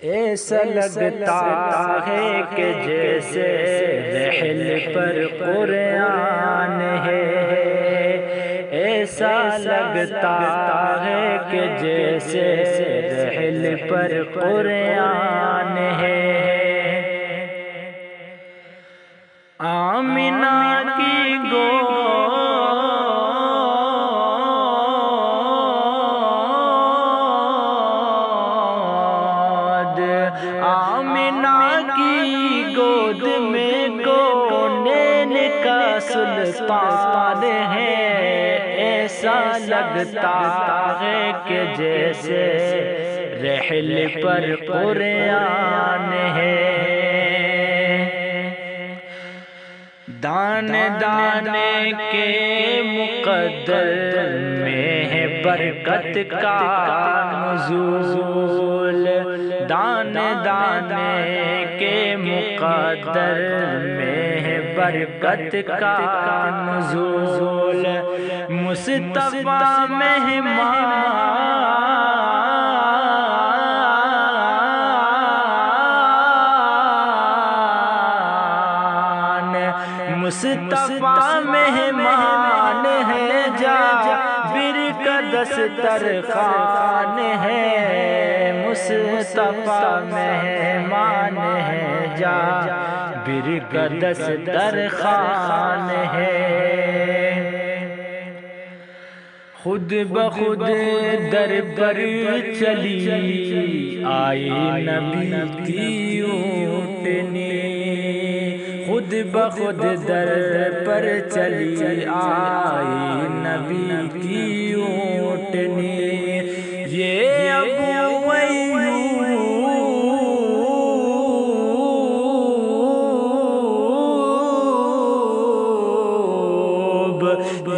ایسا لگتا ہے کہ جیسے رحل پر قرآن ہے، ایسا لگتا ہے کہ جیسے رحل پر قرآن ہے۔ آمنہ کی گود میں کونین کا سلطان ہے، ایسا لگتا ہے کہ جیسے رحل پر قرآن ہے۔ دانے دانے کے مقدر میں ہے برکت کا نزول، دانے دانے کے مقدر میں ہے برکت کا نزول، مصطفیٰ مصطفیٰ مہمان ہے، جابر کا دسترخوان ہے، مصطفیٰ مہمان ہے، جابر کا دسترخوان ہے۔ خود بخود در پر چلی آئی نبی کی اونٹنی، خود بخود در پر چلی آئی نبی کی اونٹنی، یہ ابو ایوب،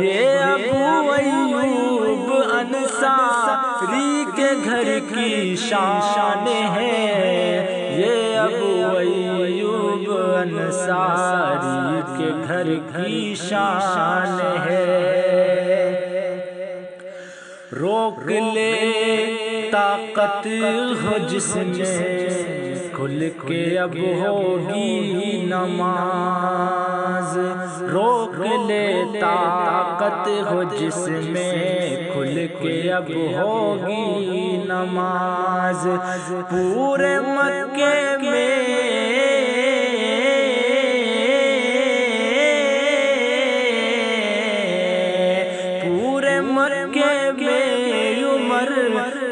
یہ ابو ایوب انصاری کے گھر کی شان ہے، یہ ابو ایوب انصاری کے گھر کی شان ہے۔ روک لے طاقت ہو جس میں کھل کے اب ہوگی نماز، روک لے طاقت ہو جس میں کھل کے اب ہوگی نماز، پورے مکے میں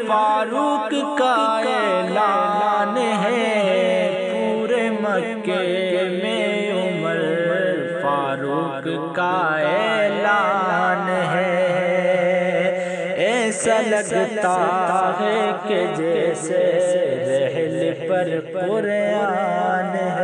فاروق کا اعلان ہے، پورے مکے میں عمر فاروق کا اعلان ہے۔ ایسا لگتا ہے کہ جیسے رحل پر قرآن ہے۔